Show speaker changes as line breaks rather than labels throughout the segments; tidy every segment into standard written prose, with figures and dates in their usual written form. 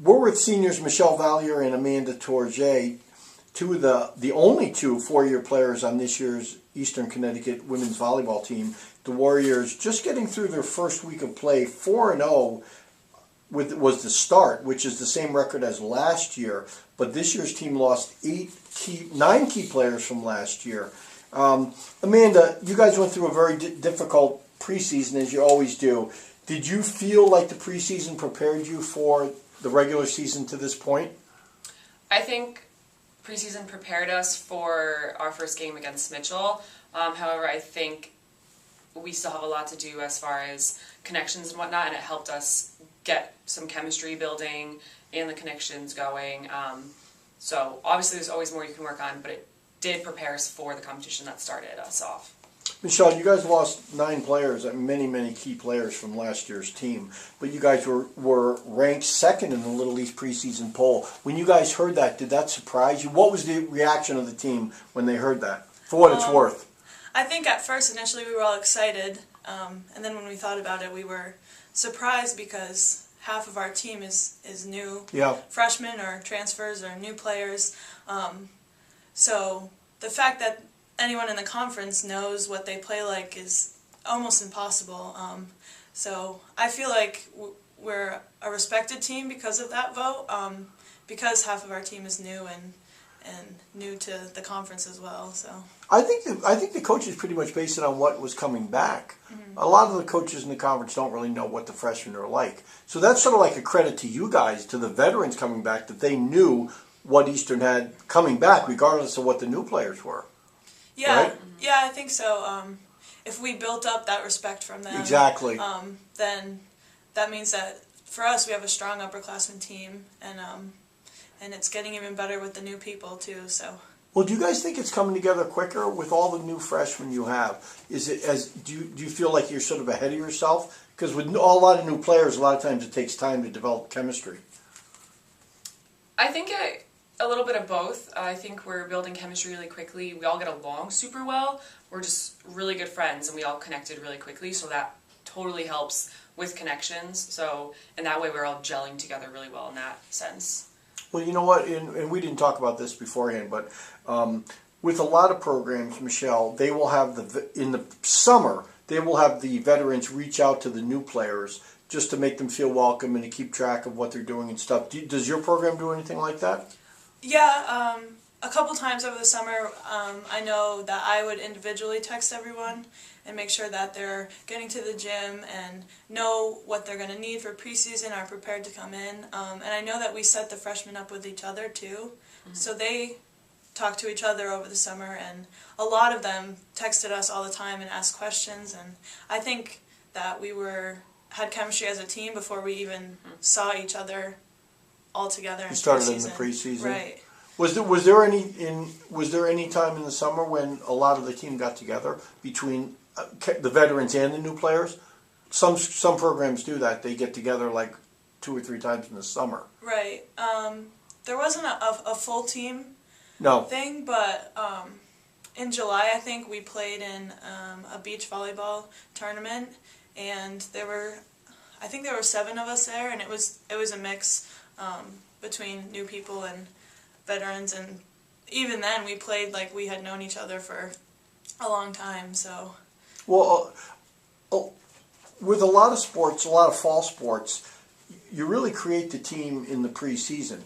We're with seniors Michelle Valliere and Amanda Tourjee, two of the only two four-year players on this year's Eastern Connecticut women's volleyball team. The Warriors just getting through their first week of play, 4-0 was the start, which is the same record as last year. But this year's team lost 9 key players from last year. Amanda, you guys went through a very difficult preseason, as you always do. Did you feel like the preseason prepared you for the regular season to this point?
I think preseason prepared us for our first game against Mitchell. However, I think we still have a lot to do as far as connections and whatnot, and it helped us get some chemistry building and the connections going. So obviously there's always more you can work on, but it did prepare us for the competition that started us off.
Michelle, you guys lost 9 players, many key players from last year's team, but you guys were ranked second in the Little East preseason poll. When you guys heard that, did that surprise you? What was the reaction of the team when they heard that, for what it's worth?
I think at first, initially, we were all excited, and then when we thought about it, we were surprised because half of our team is new freshmen or transfers or new players. So the fact that anyone in the conference knows what they play like is almost impossible. So I feel like we're a respected team because of that vote, because half of our team is new and new to the conference as well. So
I think the coaches pretty much based it on what was coming back. Mm-hmm. A lot of the coaches in the conference don't really know what the freshmen are like. So that's sort of like a credit to you guys, to the veterans coming back, that they knew what Eastern had coming back, regardless of what the new players were.
Yeah,
right?
Yeah, I think so. If we built up that respect from them,
exactly,
then that means that for us we have a strong upperclassmen team, and it's getting even better with the new people too. So.
Well, do you guys think it's coming together quicker with all the new freshmen you have? Is it do you feel like you're sort of ahead of yourself? Because with a lot of new players, a lot of times it takes time to develop chemistry.
I think a little bit of both. I think we're building chemistry really quickly. We all get along super well. We're just really good friends, and we all connected really quickly, so that totally helps with connections. So, and that way we're all gelling together really well in that sense.
Well, you know what, and we didn't talk about this beforehand, but with a lot of programs, Michelle, they will have in the summer, they will have the veterans reach out to the new players just to make them feel welcome and to keep track of what they're doing and stuff. Does your program do anything like that?
Yeah, a couple times over the summer, I know that I would individually text everyone and make sure that they're getting to the gym and know what they're going to need for preseason, are prepared to come in. And I know that we set the freshmen up with each other too, so they talk to each other over the summer, and a lot of them texted us all the time and asked questions, and I think that we had chemistry as a team before we even saw each other all together.
You started in the preseason,
right?
Was there any time in the summer when a lot of the team got together between the veterans and the new players? Some programs do that. They get together like 2 or 3 times in the summer.
Right. There wasn't a full team thing, but in July I think we played in a beach volleyball tournament, and I think there were 7 of us there, and it was a mix between new people and veterans, and even then we played like we had known each other for a long time. So,
well, with a lot of sports, a lot of fall sports, you really create the team in the preseason.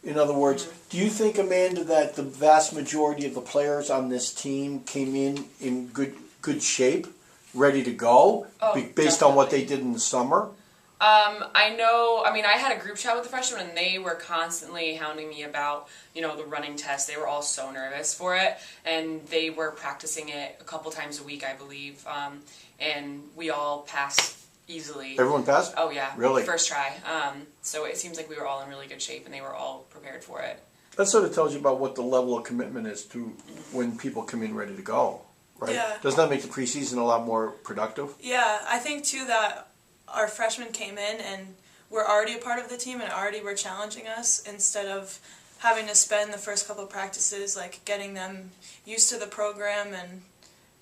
In other words, do you think, Amanda, that the vast majority of the players on this team came in good shape, ready to go, based on what they did in the summer?
I had a group chat with the freshmen, and they were constantly hounding me about, the running test. They were all so nervous for it, and they were practicing it a couple times a week, I believe, and we all passed easily.
Everyone passed?
Oh, yeah.
Really?
First try. So it seems like we were all in really good shape, and they were all prepared for it.
That sort of tells you about what the level of commitment is to when people come in ready to go, right?
Yeah.
Doesn't that make the preseason a lot more productive?
Yeah, I think, too, that our freshmen came in and were already a part of the team and already were challenging us, instead of having to spend the first couple of practices like getting them used to the program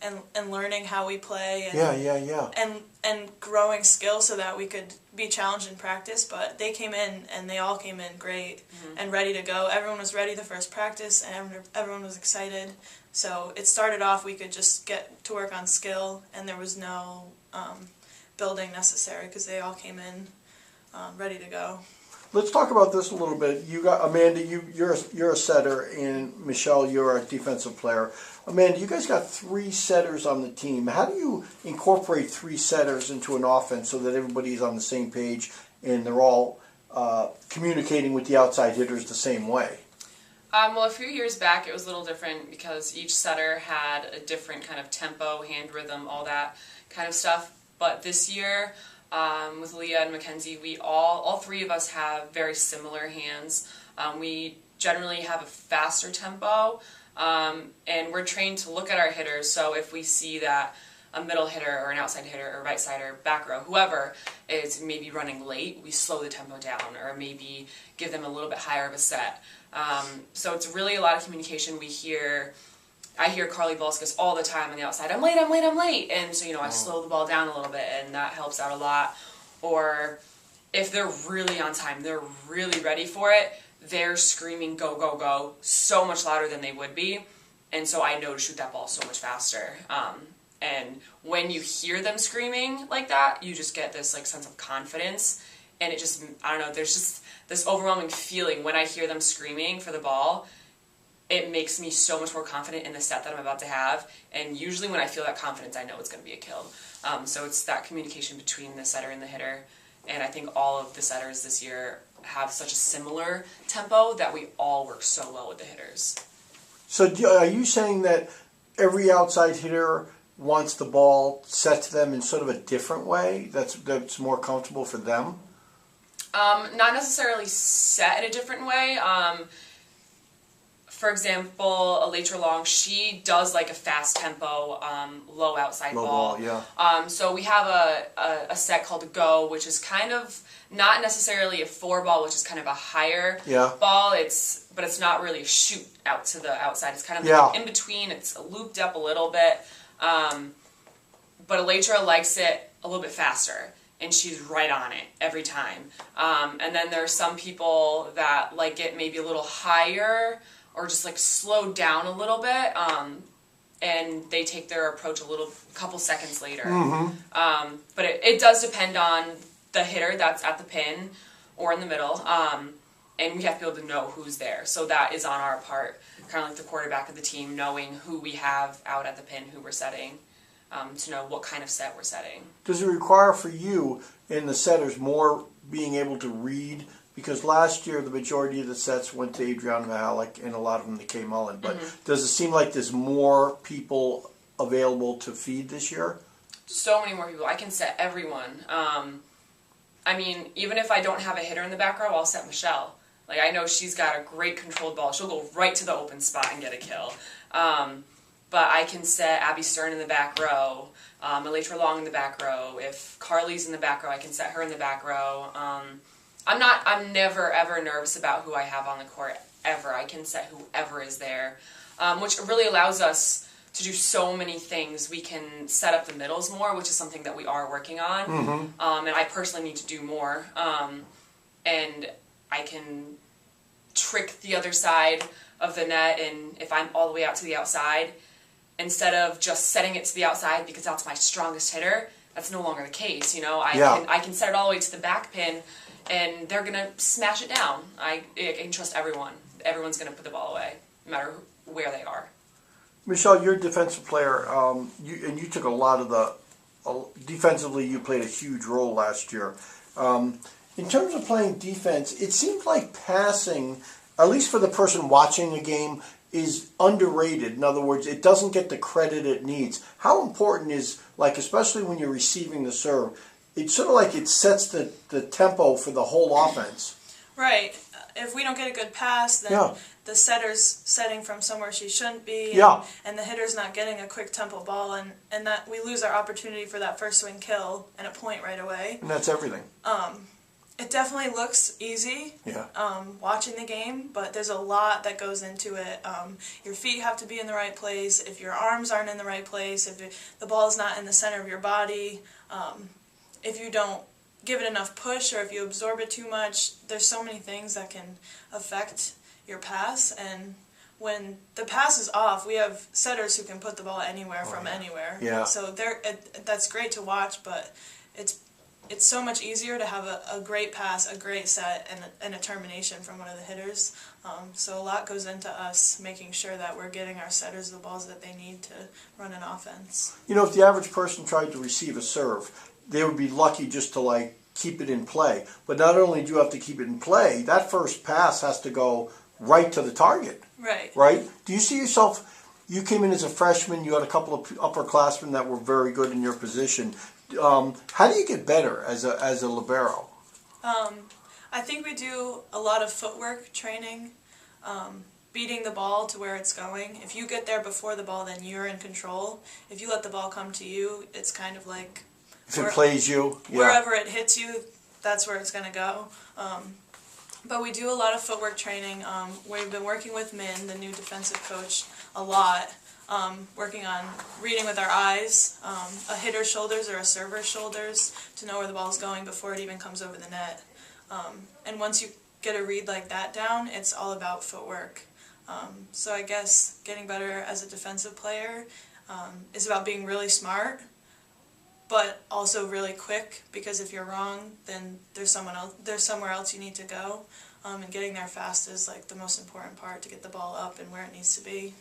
and learning how we play and and growing skill so that we could be challenged in practice. But they came in and they all came in great and ready to go. Everyone was ready the first practice and everyone was excited. So it started off we could just get to work on skill and there was no building necessary because they all came in ready to go.
Let's talk about this a little bit. You got Amanda. You're a setter, and Michelle, you're a defensive player. Amanda, you guys got 3 setters on the team. How do you incorporate 3 setters into an offense so that everybody's on the same page and they're all communicating with the outside hitters the same way?
Well, a few years back it was a little different because each setter had a different kind of tempo, hand rhythm, all that kind of stuff. But this year, with Leah and Mackenzie, we all 3 of us have very similar hands. We generally have a faster tempo, and we're trained to look at our hitters. So if we see that a middle hitter or an outside hitter or right sider, back row, whoever is maybe running late, we slow the tempo down or maybe give them a little bit higher of a set. So it's really a lot of communication. I hear Carly Volskis all the time on the outside, I'm late, and so, I slow the ball down a little bit, and that helps out a lot. Or if they're really on time, they're really ready for it, they're screaming, go, go, go, so much louder than they would be, and so I know to shoot that ball so much faster. And when you hear them screaming like that, you just get this, sense of confidence, and it just, I don't know, there's just this overwhelming feeling when I hear them screaming for the ball. It makes me so much more confident in the set that I'm about to have, and usually when I feel that confidence, I know it's going to be a kill. So it's that communication between the setter and the hitter, and I think all of the setters this year have such a similar tempo that we all work so well with the hitters.
So are you saying that every outside hitter wants the ball set to them in sort of a different way that's more comfortable for them?
Not necessarily set in a different way. For example, Elytra Long, she does like a fast tempo, low outside ball.
Yeah.
So we have a set called a Go, which is kind of not necessarily a 4-ball, which is kind of a higher ball. But it's not really a shoot out to the outside. It's kind of like in between. It's looped up a little bit. But Elytra likes it a little bit faster, and she's right on it every time. And then there are some people that like it maybe a little higher, or just slow down a little bit, and they take their approach a couple seconds later. But it does depend on the hitter that's at the pin or in the middle, and we have to be able to know who's there. So that is on our part, kind of like the quarterback of the team, knowing who we have out at the pin, who we're setting, to know what kind of set we're setting.
Does it require for you and the setters more being able to read? Because last year the majority of the sets went to Adriana Mihalik and a lot of them to Kay Mullen. But does it seem like there's more people available to feed this year?
So many more people. I can set everyone. I mean, even if I don't have a hitter in the back row, I'll set Michelle. I know she's got a great controlled ball. She'll go right to the open spot and get a kill. But I can set Abby Stern in the back row, Elytra Long in the back row. If Carly's in the back row, I can set her in the back row. I'm never ever nervous about who I have on the court, ever. I can set whoever is there, which really allows us to do so many things. We can set up the middles more, which is something that we are working on, and I personally need to do more, and I can trick the other side of the net, and if I'm all the way out to the outside, instead of just setting it to the outside because that's my strongest hitter, that's no longer the case. I can set it all the way to the back pin, and they're going to smash it down. I can trust everyone. Everyone's going to put the ball away, no matter where they are.
Michelle, you're a defensive player, you took a lot of the... defensively, you played a huge role last year. In terms of playing defense, it seems like passing, at least for the person watching a game, is underrated. In other words, it doesn't get the credit it needs. How important is, especially when you're receiving the serve, it's sort of like it sets the tempo for the whole offense.
Right. If we don't get a good pass, then the setter's setting from somewhere she shouldn't be, and the hitter's not getting a quick tempo ball, and that we lose our opportunity for that first swing kill and a point right away.
And that's everything.
It definitely looks easy, watching the game, but there's a lot that goes into it. Your feet have to be in the right place. If your arms aren't in the right place, if the ball's not in the center of your body, if you don't give it enough push or if you absorb it too much, there's so many things that can affect your pass. And when the pass is off, we have setters who can put the ball anywhere from anywhere.
Yeah.
So that's great to watch, but it's so much easier to have a great pass, a great set, and a termination from one of the hitters. So a lot goes into us making sure that we're getting our setters the balls that they need to run an offense.
You know, if the average person tried to receive a serve, they would be lucky just to, like, keep it in play. But not only do you have to keep it in play, that first pass has to go right to the target.
Right.
Right? Do you see yourself, you came in as a freshman, you had a couple of upperclassmen that were very good in your position. How do you get better as a libero?
I think we do a lot of footwork training, beating the ball to where it's going. If you get there before the ball, then you're in control. If you let the ball come to you, it's kind of like...
If it plays you,
wherever it hits you, that's where it's going to go. But we do a lot of footwork training. We've been working with Min, the new defensive coach, a lot. Working on reading with our eyes, a hitter's shoulders or a server's shoulders to know where the ball's going before it even comes over the net. And once you get a read like that down, it's all about footwork. So I guess getting better as a defensive player is about being really smart, but also really quick, because if you're wrong, then there's somewhere else you need to go. And getting there fast is like the most important part to get the ball up and where it needs to be.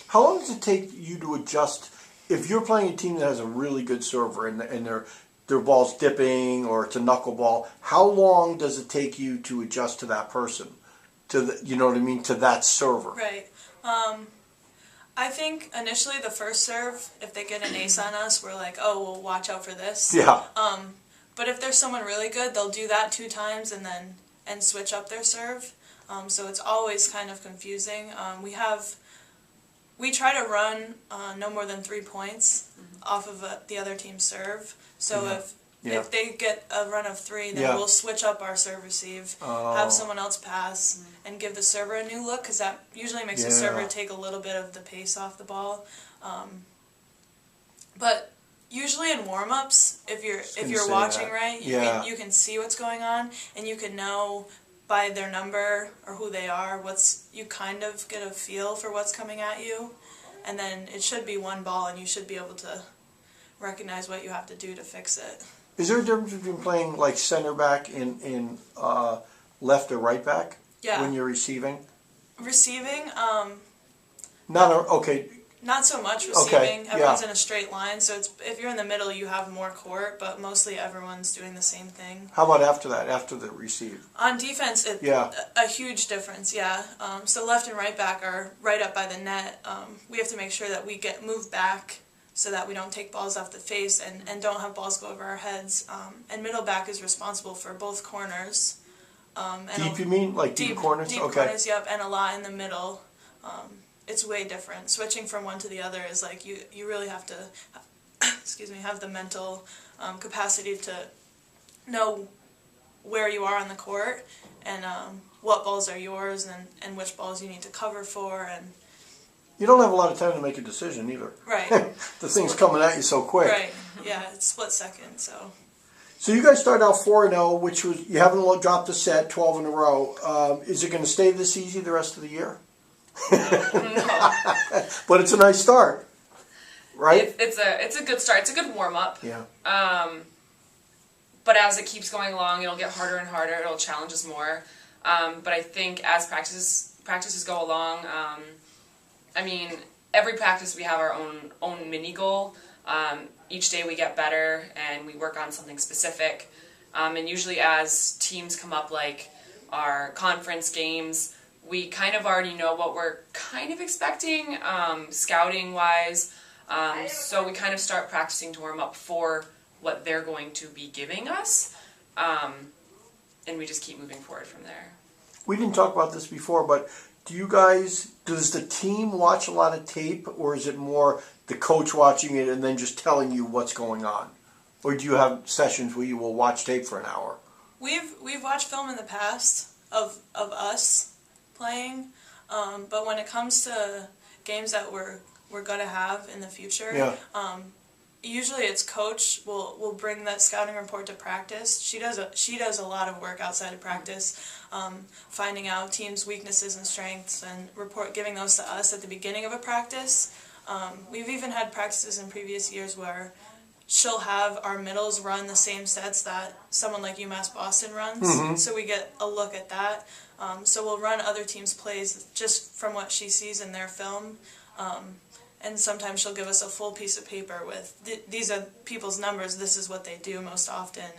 How long does it take you to adjust if you're playing a team that has a really good server and their ball's dipping or it's a knuckleball? How long does it take you to adjust to that person, to that server?
Right. I think initially the first serve, if they get an ace on us, we're like, oh, well, watch out for this.
Yeah.
But if there's someone really good, they'll do that 2 times and switch up their serve. So it's always kind of confusing. We try to run no more than 3 points off of the other team's serve. So if they get a run of 3, then we'll switch up our serve receive, have someone else pass, and give the server a new look, because that usually makes the server take a little bit of the pace off the ball. But usually in warm-ups, if you're watching right, you can see what's going on, and you can know by their number or who they are, you kind of get a feel for what's coming at you, and then it should be one ball, and you should be able to recognize what you have to do to fix it.
Is there a difference between playing like center back in left or right back when you're receiving?
Receiving, not so much receiving.
Okay,
everyone's in a straight line, so if you're in the middle, you have more court, but mostly everyone's doing the same thing.
How about after that, after the receive?
On defense, it's a huge difference, so left and right back are right up by the net. We have to make sure that we get moved back so that we don't take balls off the face and don't have balls go over our heads. And middle back is responsible for both corners.
Deep, you mean? Like deep corners?
Deep corners, yep, and a lot in the middle. It's way different. Switching from one to the other is like you really have to have the mental capacity to know where you are on the court and what balls are yours and which balls you need to cover for. And
you don't have a lot of time to make a decision either.
Right.
The thing's coming at you so quick.
Right. Yeah, it's split second.
So you guys started out 4-0, which was, you haven't dropped a set, 12 in a row. Is it going to stay this easy the rest of the year?
No.
But it's a nice start, right?
It's a good start. It's a good warm up.
Yeah.
But as it keeps going along, it'll get harder and harder. It'll challenge us more. But I think as practices go along, every practice we have our own mini goal. Each day we get better and we work on something specific. And usually as teams come up, like our conference games, we kind of already know what we're kind of expecting, scouting-wise. So we kind of start practicing to warm up for what they're going to be giving us. And we just keep moving forward from there.
We didn't talk about this before, but does the team watch a lot of tape, or is it more the coach watching it and then just telling you what's going on? Or do you have sessions where you will watch tape for an hour?
We've watched film in the past of us playing, but when it comes to games that we're going to have in the future, usually it's coach will bring that scouting report to practice. She does a lot of work outside of practice, finding out teams' weaknesses and strengths and giving those to us at the beginning of a practice. We've even had practices in previous years where she'll have our middles run the same sets that someone like UMass Boston runs, so we get a look at that. So we'll run other teams' plays just from what she sees in their film. And sometimes she'll give us a full piece of paper with, these are people's numbers, this is what they do most often,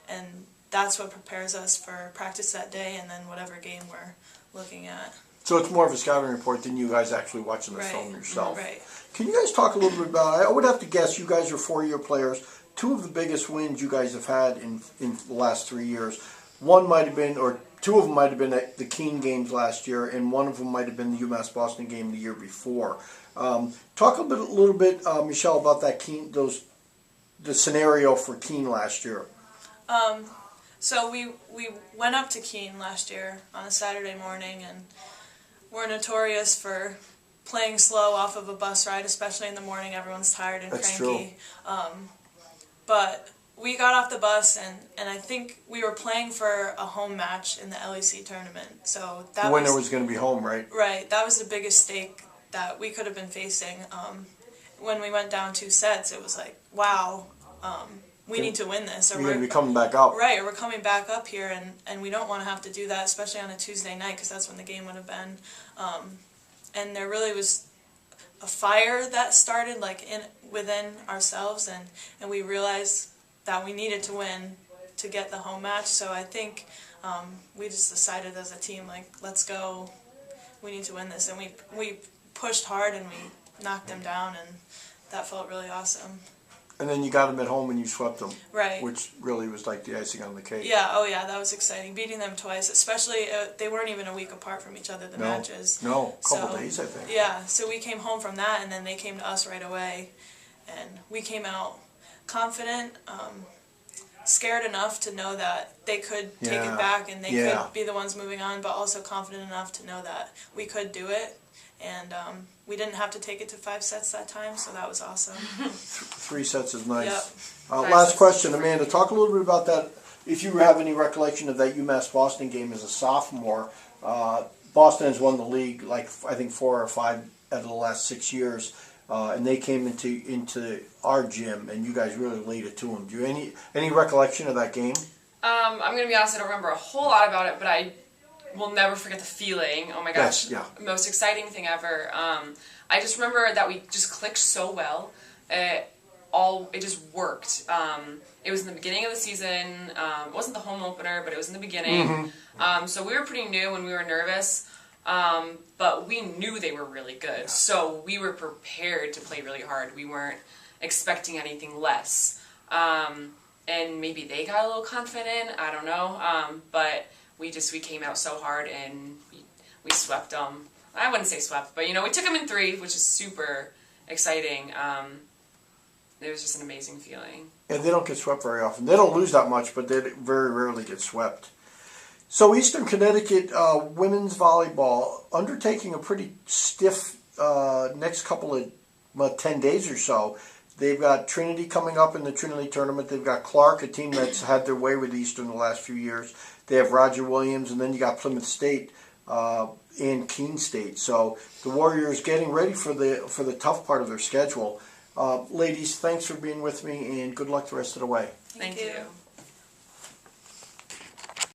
and that's what prepares us for practice that day and then whatever game we're looking at.
So it's more of a scouting report than you guys actually watching the film yourself.
Right.
Can you guys talk a little bit about, I would have to guess you guys are four-year players. Two of the biggest wins you guys have had in the last 3 years, one might have been, or two of them might have been at the Keene games last year, and one of them might have been the UMass Boston game the year before. Talk a little bit, Michelle, about that Keene, the scenario for Keene last year.
So we went up to Keene last year on a Saturday morning, and we're notorious for playing slow off of a bus ride, especially in the morning. Everyone's tired and cranky. But we got off the bus, and I think we were playing for a home match in the LEC tournament. So that
the winner was going to be home, right?
Right. That was the biggest stake that we could have been facing. When we went down 2 sets, it was like, wow, we need to win this. Or
we're going to be coming back up.
Right, or we're coming back up here, and we don't want to have to do that, especially on a Tuesday night, because that's when the game would have been. And there really was a fire that started within ourselves, and we realized that we needed to win to get the home match. So I think we just decided as a team, let's go, we need to win this. And we pushed hard and we knocked them down, and that felt really awesome.
And then you got them at home and you swept them.
Right.
Which really was like the icing on the cake.
Yeah, oh yeah, that was exciting. Beating them twice, especially, they weren't even a week apart from each other, the matches.
No, a couple days, I think.
Yeah, so we came home from that, and then they came to us right away. And we came out confident, scared enough to know that they could take it back and they could be the ones moving on, but also confident enough to know that we could do it. And we didn't have to take it to 5 sets that time, so that was awesome.
3 sets is nice.
Yep.
Last question, Amanda, talk a little bit about that. If you have any recollection of that UMass Boston game as a sophomore, Boston has won the league I think 4 or 5 out of the last 6 years, and they came into our gym, and you guys really laid it to them. Do you any recollection of that game?
I'm going to be honest, I don't remember a whole lot about it, but I will never forget the feeling. Oh my gosh, most exciting thing ever. I just remember that we just clicked so well. It just worked. It was in the beginning of the season. It wasn't the home opener, but it was in the beginning. So we were pretty new and we were nervous, but we knew they were really good. So we were prepared to play really hard. We weren't expecting anything less. And maybe they got a little confident. I don't know. But we came out so hard and we swept them. I wouldn't say swept, but we took them in 3, which is super exciting. It was just an amazing feeling.
And they don't get swept very often. They don't lose that much, but they very rarely get swept. So Eastern Connecticut women's volleyball undertaking a pretty stiff next couple of 10 days or so. They've got Trinity coming up in the Trinity tournament. They've got Clark, a team that's had their way with Eastern the last few years. They have Roger Williams, and then you got Plymouth State and Keene State. So the Warriors getting ready for the tough part of their schedule. Ladies, thanks for being with me, and good luck the rest of the way.
Thank you.